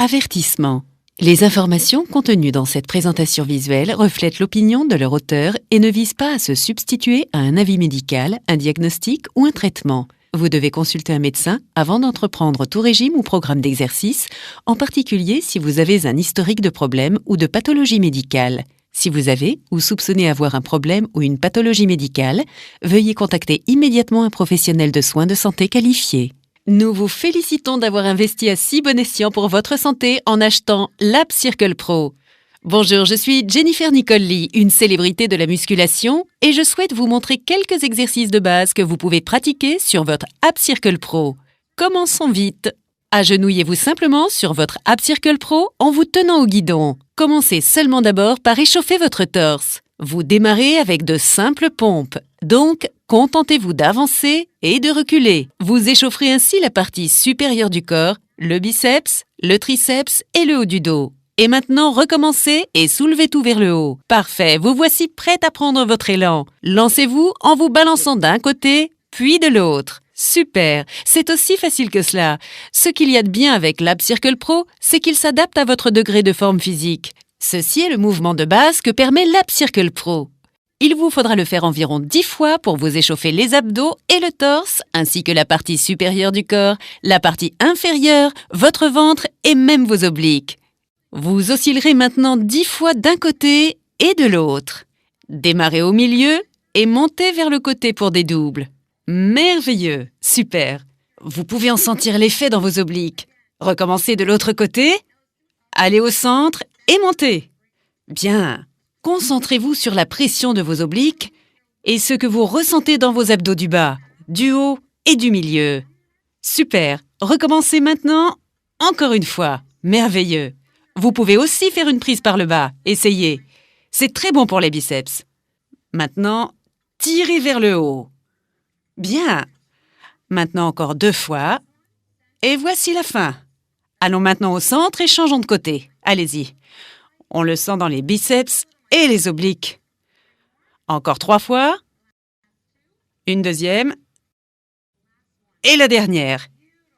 Avertissement. Les informations contenues dans cette présentation visuelle reflètent l'opinion de leur auteur et ne visent pas à se substituer à un avis médical, un diagnostic ou un traitement. Vous devez consulter un médecin avant d'entreprendre tout régime ou programme d'exercice, en particulier si vous avez un historique de problèmes ou de pathologie médicale. Si vous avez ou soupçonnez avoir un problème ou une pathologie médicale, veuillez contacter immédiatement un professionnel de soins de santé qualifié. Nous vous félicitons d'avoir investi à si bon escient pour votre santé en achetant l'App Circle Pro. Bonjour, je suis Jennifer Nicole Lee, une célébrité de la musculation, et je souhaite vous montrer quelques exercices de base que vous pouvez pratiquer sur votre App Circle Pro. Commençons vite. Agenouillez-vous simplement sur votre App Circle Pro en vous tenant au guidon. Commencez seulement d'abord par échauffer votre torse. Vous démarrez avec de simples pompes, donc contentez-vous d'avancer et de reculer. Vous échaufferez ainsi la partie supérieure du corps, le biceps, le triceps et le haut du dos. Et maintenant, recommencez et soulevez tout vers le haut. Parfait, vous voici prête à prendre votre élan. Lancez-vous en vous balançant d'un côté, puis de l'autre. Super, c'est aussi facile que cela. Ce qu'il y a de bien avec l'App Circle Pro, c'est qu'il s'adapte à votre degré de forme physique. Ceci est le mouvement de base que permet l'App Circle Pro. Il vous faudra le faire environ 10 fois pour vous échauffer les abdos et le torse, ainsi que la partie supérieure du corps, la partie inférieure, votre ventre et même vos obliques. Vous oscillerez maintenant 10 fois d'un côté et de l'autre. Démarrez au milieu et montez vers le côté pour des doubles. Merveilleux, super. Vous pouvez en sentir l'effet dans vos obliques. Recommencez de l'autre côté, allez au centre et montez. Bien. Concentrez-vous sur la pression de vos obliques et ce que vous ressentez dans vos abdos du bas, du haut et du milieu. Super. Recommencez maintenant. Encore une fois. Merveilleux. Vous pouvez aussi faire une prise par le bas. Essayez. C'est très bon pour les biceps. Maintenant, tirez vers le haut. Bien. Maintenant encore 2 fois. Et voici la fin. Allons maintenant au centre et changeons de côté. Allez-y. On le sent dans les biceps et les obliques. Encore 3 fois. Une deuxième. Et la dernière.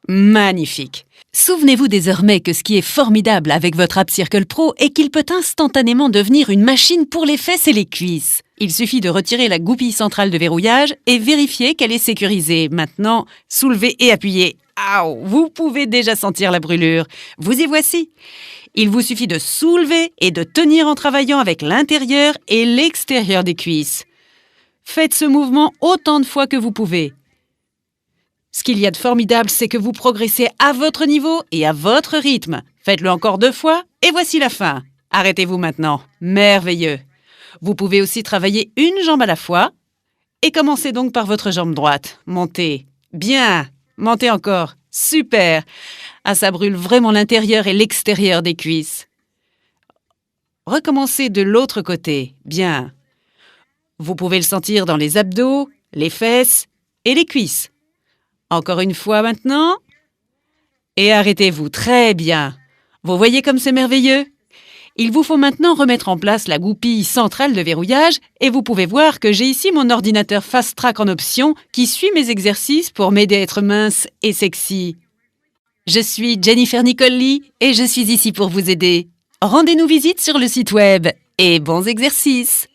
Magnifique. Souvenez-vous désormais que ce qui est formidable avec votre App Circle Pro est qu'il peut instantanément devenir une machine pour les fesses et les cuisses. Il suffit de retirer la goupille centrale de verrouillage et vérifier qu'elle est sécurisée. Maintenant, soulevez et appuyez. Aouh, vous pouvez déjà sentir la brûlure. Vous y voici. Il vous suffit de soulever et de tenir en travaillant avec l'intérieur et l'extérieur des cuisses. Faites ce mouvement autant de fois que vous pouvez. Ce qu'il y a de formidable, c'est que vous progressez à votre niveau et à votre rythme. Faites-le encore 2 fois et voici la fin. Arrêtez-vous maintenant. Merveilleux. Vous pouvez aussi travailler une jambe à la fois et commencez donc par votre jambe droite. Montez. Bien. Montez encore. Super. Ah, ça brûle vraiment l'intérieur et l'extérieur des cuisses. Recommencez de l'autre côté. Bien. Vous pouvez le sentir dans les abdos, les fesses et les cuisses. Encore une fois maintenant. Et arrêtez-vous. Très bien. Vous voyez comme c'est merveilleux? Il vous faut maintenant remettre en place la goupille centrale de verrouillage et vous pouvez voir que j'ai ici mon ordinateur Fast Track en option qui suit mes exercices pour m'aider à être mince et sexy. Je suis Jennifer Nicole Lee et je suis ici pour vous aider. Rendez-nous visite sur le site web et bons exercices!